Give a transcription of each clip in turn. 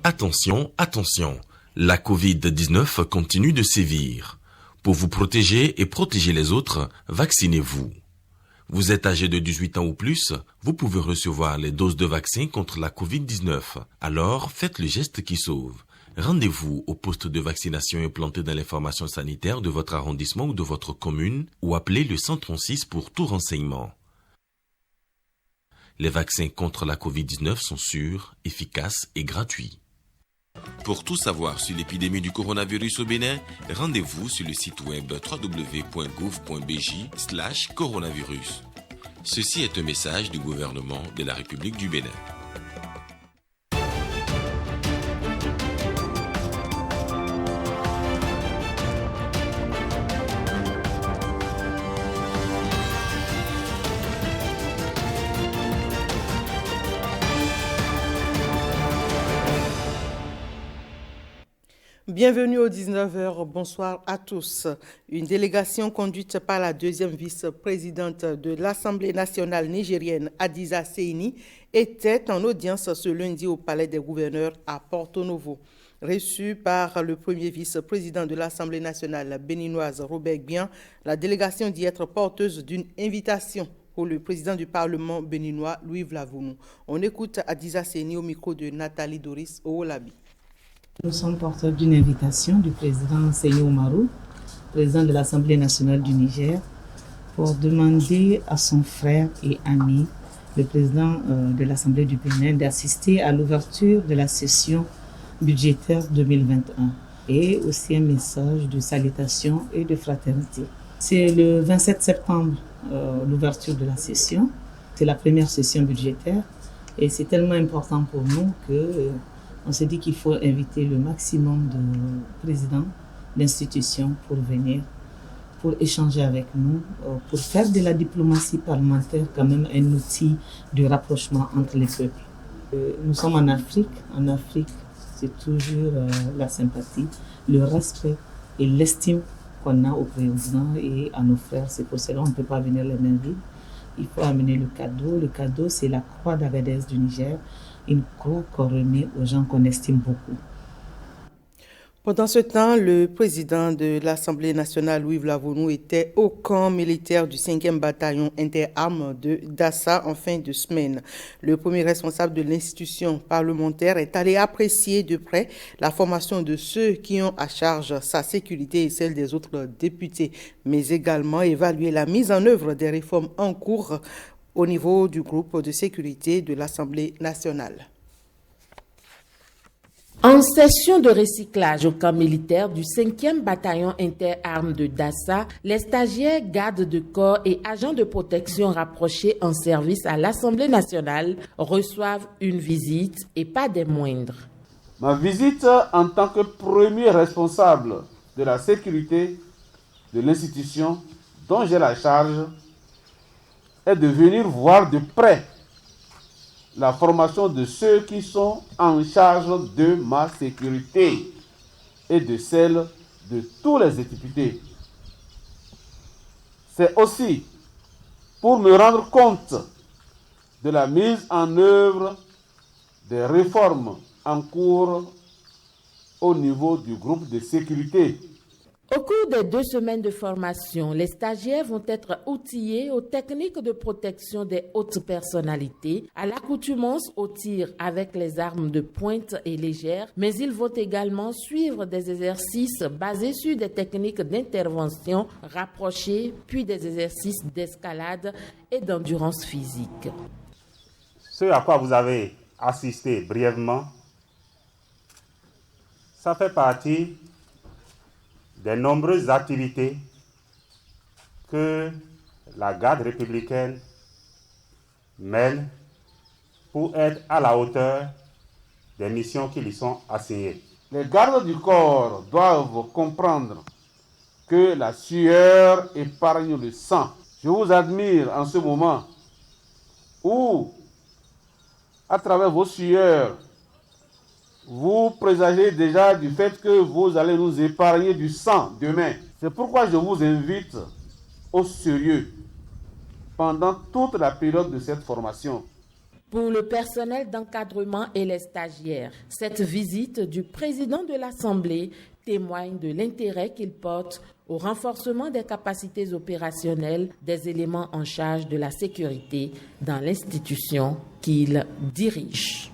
Attention, attention, la Covid-19 continue de sévir. Pour vous protéger et protéger les autres, vaccinez-vous. Vous êtes âgé de 18 ans ou plus, vous pouvez recevoir les doses de vaccin contre la Covid-19. Alors, faites le geste qui sauve. Rendez-vous au poste de vaccination implanté dans l'information sanitaire de votre arrondissement ou de votre commune ou appelez le 136 pour tout renseignement. Les vaccins contre la Covid-19 sont sûrs, efficaces et gratuits. Pour tout savoir sur l'épidémie du coronavirus au Bénin, rendez-vous sur le site web www.gouv.bj/coronavirus. Ceci est un message du gouvernement de la République du Bénin. Bienvenue aux 19h, bonsoir à tous. Une délégation conduite par la deuxième vice-présidente de l'Assemblée nationale nigérienne, Hadiza Seini, était en audience ce lundi au Palais des gouverneurs à Porto Novo. Reçue par le premier vice-président de l'Assemblée nationale béninoise, Robert Gbian, la délégation dit être porteuse d'une invitation pour le président du Parlement béninois, Louis Vlavounou. On écoute Hadiza Seini au micro de Nathalie Doris Owolabi. Nous sommes porteurs d'une invitation du président Seydou Oumarou, président de l'Assemblée nationale du Niger, pour demander à son frère et ami, le président de l'Assemblée du Bénin, d'assister à l'ouverture de la session budgétaire 2021 et aussi un message de salutation et de fraternité. C'est le 27 septembre l'ouverture de la session. C'est la première session budgétaire et c'est tellement important pour nous que on s'est dit qu'il faut inviter le maximum de présidents d'institutions pour venir, pour échanger avec nous, pour faire de la diplomatie parlementaire quand même un outil de rapprochement entre les peuples. Nous sommes en Afrique. En Afrique, c'est toujours la sympathie, le respect et l'estime qu'on a au président et à nos frères. C'est pour cela qu'on ne peut pas venir les mains vides. Il faut amener le cadeau. Le cadeau, c'est la croix d'Agadez du Niger. Une croix qu'on remet aux gens qu'on estime beaucoup. Pendant ce temps, le président de l'Assemblée nationale, Louis Vlavounou, était au camp militaire du 5e bataillon interarmes de Dassa en fin de semaine. Le premier responsable de l'institution parlementaire est allé apprécier de près la formation de ceux qui ont à charge sa sécurité et celle des autres députés, mais également évaluer la mise en œuvre des réformes en cours au niveau du groupe de sécurité de l'Assemblée nationale. En session de recyclage au camp militaire du 5e bataillon interarmes de Dassa, les stagiaires, gardes de corps et agents de protection rapprochés en service à l'Assemblée nationale reçoivent une visite et pas des moindres. Ma visite en tant que premier responsable de la sécurité de l'institution dont j'ai la charge est de venir voir de près la formation de ceux qui sont en charge de ma sécurité et de celle de tous les députés. C'est aussi pour me rendre compte de la mise en œuvre des réformes en cours au niveau du groupe de sécurité. Au cours des 2 semaines de formation, les stagiaires vont être outillés aux techniques de protection des hautes personnalités, à l'accoutumance au tir avec les armes de pointe et légères, mais ils vont également suivre des exercices basés sur des techniques d'intervention rapprochées, puis des exercices d'escalade et d'endurance physique. Ce à quoi vous avez assisté brièvement, ça fait partie des nombreuses activités que la garde républicaine mène pour être à la hauteur des missions qui lui sont assignées. Les gardes du corps doivent comprendre que la sueur épargne le sang. Je vous admire en ce moment où, à travers vos sueurs, vous présagez déjà du fait que vous allez nous épargner du sang demain. C'est pourquoi je vous invite au sérieux pendant toute la période de cette formation. pour le personnel d'encadrement et les stagiaires. Cette visite du président de l'Assemblée témoigne de l'intérêt qu'il porte au renforcement des capacités opérationnelles des éléments en charge de la sécurité dans l'institution qu'il dirige.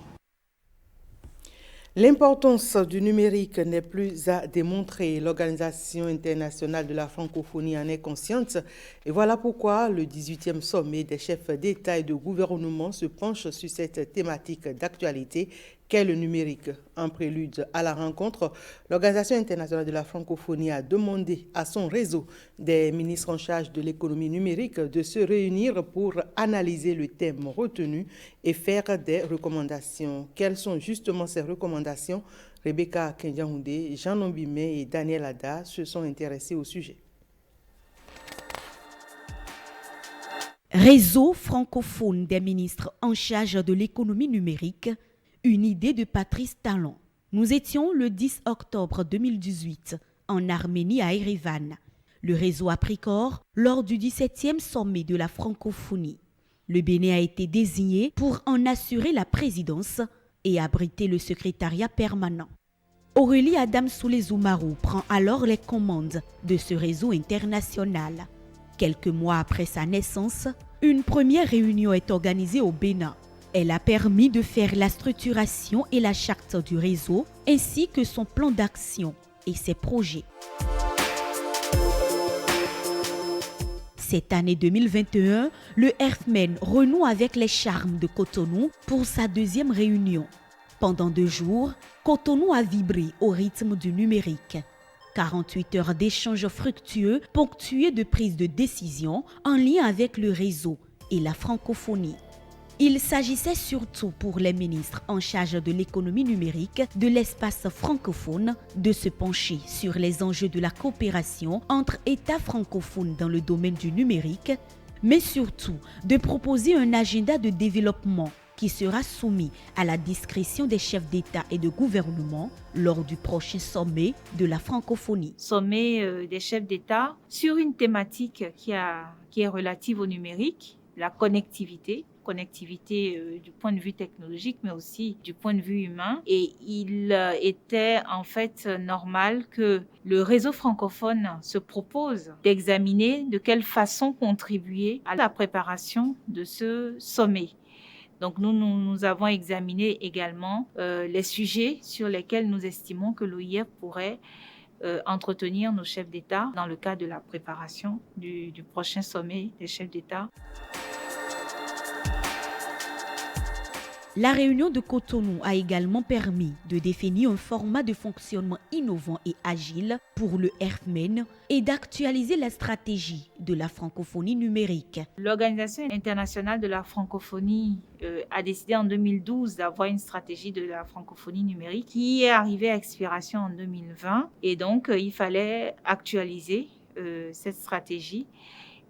L'importance du numérique n'est plus à démontrer. L'Organisation internationale de la francophonie en est consciente. Et voilà pourquoi le 18e sommet des chefs d'État et de gouvernement se penche sur cette thématique d'actualité qu'est le numérique. En prélude à la rencontre, l'Organisation internationale de la francophonie a demandé à son réseau des ministres en charge de l'économie numérique de se réunir pour analyser le thème retenu et faire des recommandations. Quelles sont justement ces recommandations? Rebecca Kendiahoundé, Jean Nombime et Daniel Ada se sont intéressés au sujet. Réseau francophone des ministres en charge de l'économie numérique, une idée de Patrice Talon. Nous étions le 10 octobre 2018 en Arménie à Erevan. Le réseau a pris corps lors du 17e sommet de la francophonie. Le Bénin a été désigné pour en assurer la présidence et abriter le secrétariat permanent. Aurélie Adam Soulé-Zoumarou prend alors les commandes de ce réseau international. Quelques mois après sa naissance, une première réunion est organisée au Bénin. Elle a permis de faire la structuration et la charte du réseau, ainsi que son plan d'action et ses projets. Cette année 2021, le ERFMEN renoue avec les charmes de Cotonou pour sa deuxième réunion. Pendant 2 jours, Cotonou a vibré au rythme du numérique. 48 heures d'échanges fructueux ponctués de prises de décision en lien avec le réseau et la francophonie. Il s'agissait surtout pour les ministres en charge de l'économie numérique de l'espace francophone de se pencher sur les enjeux de la coopération entre États francophones dans le domaine du numérique, mais surtout de proposer un agenda de développement qui sera soumis à la discrétion des chefs d'État et de gouvernement lors du prochain sommet de la francophonie. Sommet des chefs d'État sur une thématique qui est relative au numérique, la connectivité du point de vue technologique, mais aussi du point de vue humain. Et il était en fait normal que le réseau francophone se propose d'examiner de quelle façon contribuer à la préparation de ce sommet. Donc nous avons examiné également les sujets sur lesquels nous estimons que l'OIF pourrait entretenir nos chefs d'État dans le cadre de la préparation du prochain sommet des chefs d'État. La réunion de Cotonou a également permis de définir un format de fonctionnement innovant et agile pour le ERFMEN et d'actualiser la stratégie de la francophonie numérique. L'Organisation internationale de la francophonie a décidé en 2012 d'avoir une stratégie de la francophonie numérique qui est arrivée à expiration en 2020. Et donc, il fallait actualiser cette stratégie.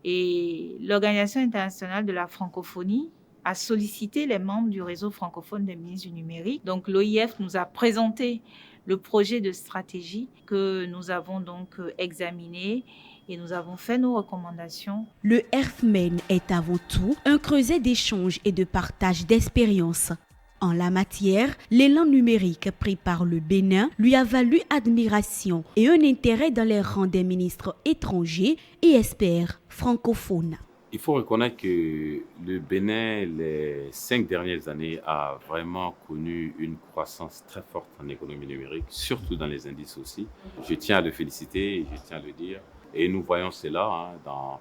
Et l'Organisation internationale de la francophonie a sollicité les membres du réseau francophone des ministres du numérique. Donc l'OIF nous a présenté le projet de stratégie que nous avons donc examiné et nous avons fait nos recommandations. Le ERFMEN est avant tout un creuset d'échanges et de partage d'expériences. En la matière, l'élan numérique pris par le Bénin lui a valu admiration et un intérêt dans les rangs des ministres étrangers et experts francophones. Il faut reconnaître que le Bénin, les 5 dernières années, a vraiment connu une croissance très forte en économie numérique, surtout dans les indices aussi. Je tiens à le féliciter, je tiens à le dire. Et nous voyons cela dans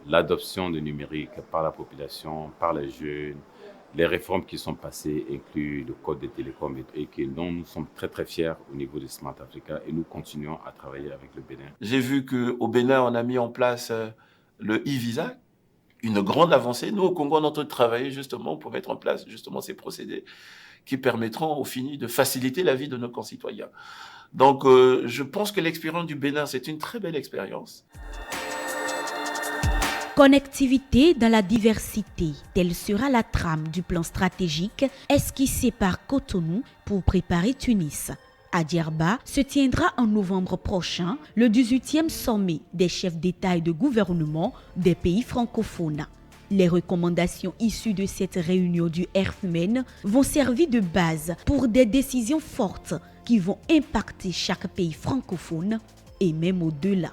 l'adoption du numérique par la population, par les jeunes. Les réformes qui sont passées incluent le code des télécoms et dont nous sommes très très fiers au niveau de Smart Africa et nous continuons à travailler avec le Bénin. J'ai vu qu'au Bénin, on a mis en place le e-visa, une grande avancée. Nous, au Congo, on est en train de travailler justement pour mettre en place justement ces procédés qui permettront au fini de faciliter la vie de nos concitoyens. Donc, je pense que l'expérience du Bénin, c'est une très belle expérience. Connectivité dans la diversité, telle sera la trame du plan stratégique esquissé par Cotonou pour préparer Tunis. À Djerba se tiendra en novembre prochain le 18e sommet des chefs d'État et de gouvernement des pays francophones. Les recommandations issues de cette réunion du RFMEN vont servir de base pour des décisions fortes qui vont impacter chaque pays francophone et même au-delà.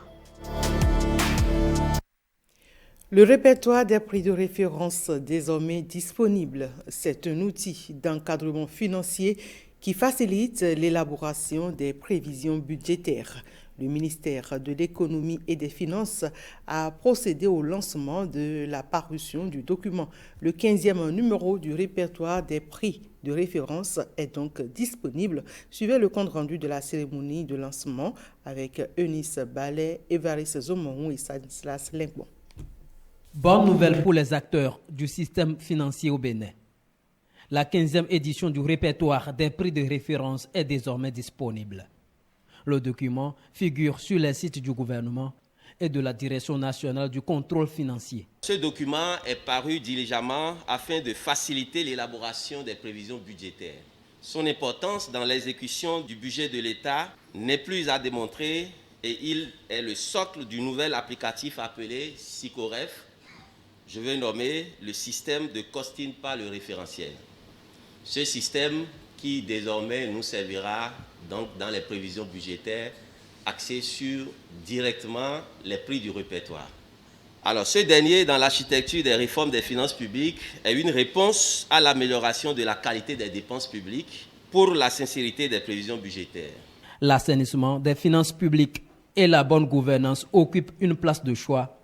Le répertoire des prix de référence désormais disponible, c'est un outil d'encadrement financier qui facilite l'élaboration des prévisions budgétaires. Le ministère de l'Économie et des Finances a procédé au lancement de la parution du document. Le 15e numéro du répertoire des prix de référence est donc disponible. Suivez le compte rendu de la cérémonie de lancement avec Eunice Ballet, Évariste Zomoron et Stanislas Lingbon. Bonne nouvelle pour les acteurs du système financier au Bénin. La 15e édition du répertoire des prix de référence est désormais disponible. Le document figure sur les sites du gouvernement et de la Direction nationale du contrôle financier. Ce document est paru diligemment afin de faciliter l'élaboration des prévisions budgétaires. Son importance dans l'exécution du budget de l'État n'est plus à démontrer et il est le socle du nouvel applicatif appelé SICOREF. Je vais nommer le système de costing par le référentiel. Ce système qui désormais nous servira donc dans les prévisions budgétaires axées sur directement les prix du répertoire. Alors ce dernier, dans l'architecture des réformes des finances publiques, est une réponse à l'amélioration de la qualité des dépenses publiques pour la sincérité des prévisions budgétaires. L'assainissement des finances publiques et la bonne gouvernance occupent une place de choix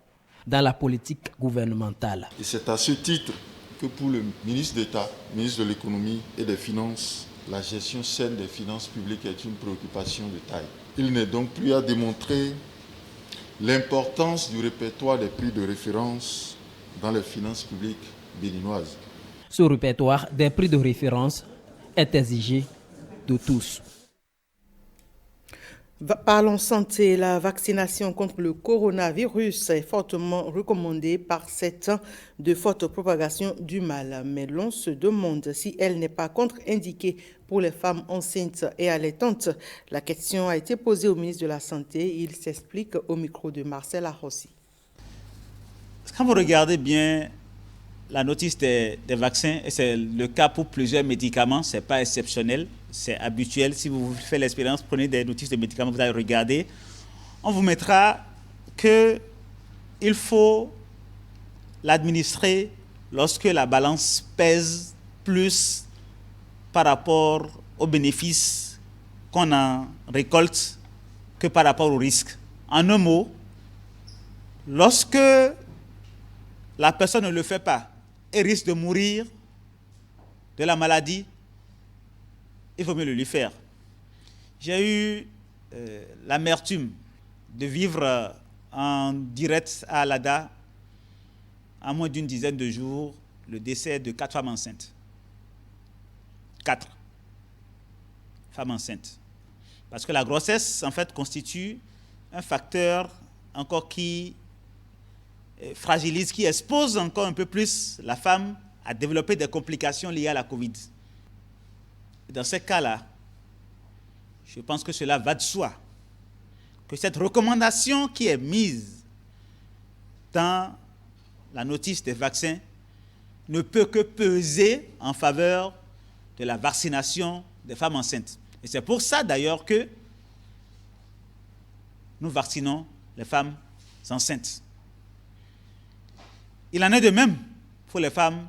dans la politique gouvernementale. Et c'est à ce titre que pour le ministre d'État, ministre de l'Économie et des Finances, la gestion saine des finances publiques est une préoccupation de taille. Il n'est donc plus à démontrer l'importance du répertoire des prix de référence dans les finances publiques béninoises. Ce répertoire des prix de référence est exigé de tous. Parlons santé, la vaccination contre le coronavirus est fortement recommandée par 7 ans de forte propagation du mal. Mais l'on se demande si elle n'est pas contre-indiquée pour les femmes enceintes et allaitantes. La question a été posée au ministre de la Santé. Il s'explique au micro de Marcel Arrossi. Quand vous regardez bien la notice des vaccins, et c'est le cas pour plusieurs médicaments, ce n'est pas exceptionnel, c'est habituel. Si vous faites l'expérience, prenez des notices de médicaments, vous allez regarder. On vous mettra qu'il faut l'administrer lorsque la balance pèse plus par rapport aux bénéfices qu'on en récolte que par rapport aux risques. En un mot, lorsque la personne ne le fait pas et risque de mourir de la maladie, il vaut mieux le lui faire. J'ai eu l'amertume de vivre en direct à Alada, à moins d'une dizaine de jours, le décès de 4 femmes enceintes. 4 femmes enceintes. Parce que la grossesse, en fait, constitue un facteur encore qui fragilise, qui expose encore un peu plus la femme à développer des complications liées à la Covid. Dans ces cas-là, je pense que cela va de soi, que cette recommandation qui est mise dans la notice des vaccins ne peut que peser en faveur de la vaccination des femmes enceintes. Et c'est pour ça d'ailleurs que nous vaccinons les femmes enceintes. Il en est de même pour les femmes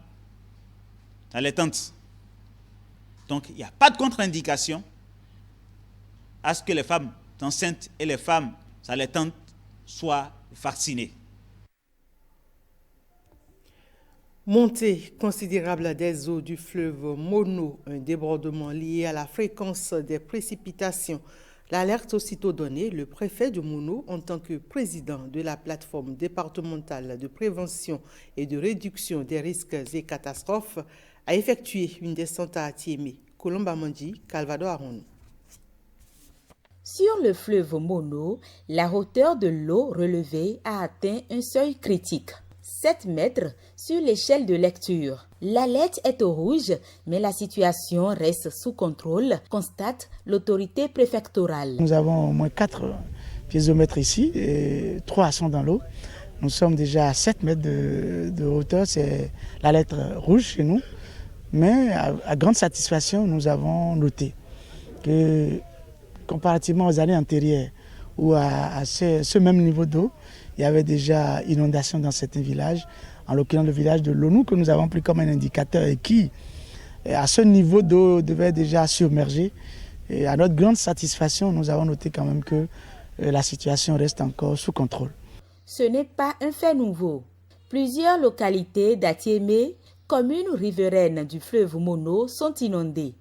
allaitantes. Donc, il n'y a pas de contre-indication à ce que les femmes enceintes et les femmes allaitantes soient vaccinées. Montée considérable des eaux du fleuve Mono, un débordement lié à la fréquence des précipitations. L'alerte aussitôt donnée, le préfet de Mono, en tant que président de la plateforme départementale de prévention et de réduction des risques et catastrophes, a effectué une descente à Atiémé, Colomba Mandi, Calvado Aron. Sur le fleuve Mono, la hauteur de l'eau relevée a atteint un seuil critique, 7 mètres sur l'échelle de lecture. L'alerte est au rouge, mais la situation reste sous contrôle, constate l'autorité préfectorale. Nous avons au moins 4 piézomètres ici, et 3 sont dans l'eau. Nous sommes déjà à 7 mètres de hauteur, c'est la lettre rouge chez nous. Mais à grande satisfaction, nous avons noté que comparativement aux années antérieures, où à ce même niveau d'eau, il y avait déjà inondation dans certains villages, en l'occurrence le village de Lonou que nous avons pris comme un indicateur et qui, à ce niveau d'eau, devait déjà submerger. Et à notre grande satisfaction, nous avons noté quand même que la situation reste encore sous contrôle. Ce n'est pas un fait nouveau. Plusieurs localités d'Atiémé, commune riveraine du fleuve Mono, sont inondées.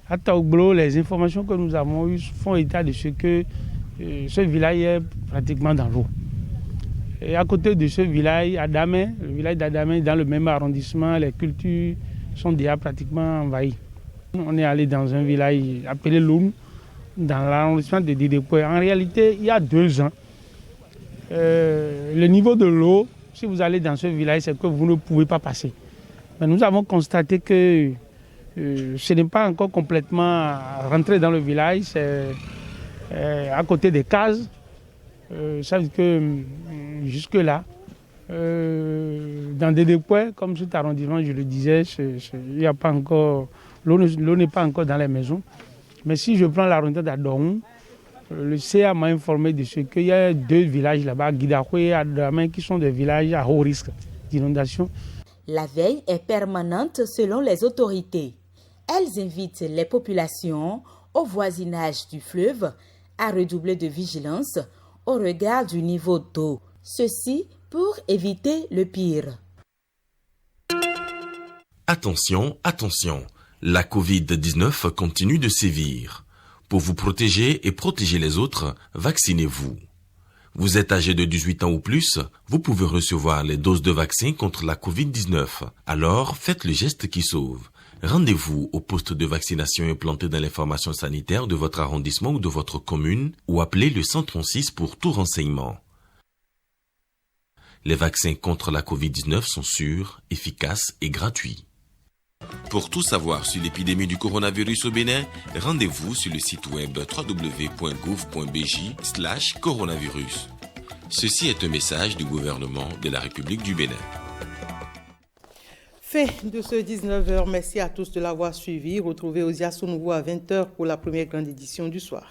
À Taoublo, les informations que nous avons eues font état de ce que ce village est pratiquement dans l'eau. Et à côté de ce village, Adamé, le village d'Adamé, dans le même arrondissement, les cultures sont déjà pratiquement envahies. On est allé dans un village appelé Loun, dans l'arrondissement de Didépoé. En réalité, il y a 2 ans, le niveau de l'eau, si vous allez dans ce village, c'est que vous ne pouvez pas passer. Mais nous avons constaté que ce n'est pas encore complètement rentré dans le village, c'est à côté des cases. Ça veut dire que jusque-là, dans des dépôts, comme cet arrondissement, je le disais, il n'y a pas encore, l'eau n'est pas encore dans les maisons. Mais si je prends l'arrondissement d'Adorou, le CA m'a informé de ce qu'il y a 2 villages là-bas, Guidakoué et Adamé, qui sont des villages à haut risque d'inondation. La veille est permanente selon les autorités. Elles invitent les populations au voisinage du fleuve à redoubler de vigilance au regard du niveau d'eau. Ceci pour éviter le pire. Attention, attention, la Covid-19 continue de sévir. Pour vous protéger et protéger les autres, vaccinez-vous. Vous êtes âgé de 18 ans ou plus, vous pouvez recevoir les doses de vaccin contre la Covid-19. Alors, faites le geste qui sauve. Rendez-vous au poste de vaccination implanté dans l'information sanitaire de votre arrondissement ou de votre commune ou appelez le 136 pour tout renseignement. Les vaccins contre la Covid-19 sont sûrs, efficaces et gratuits. Pour tout savoir sur l'épidémie du coronavirus au Bénin, rendez-vous sur le site web www.gouv.bj/coronavirus. Ceci est un message du gouvernement de la République du Bénin. Fin de ce 19h. Merci à tous de l'avoir suivi. Retrouvez Osia Nouveau à 20h pour la première grande édition du soir.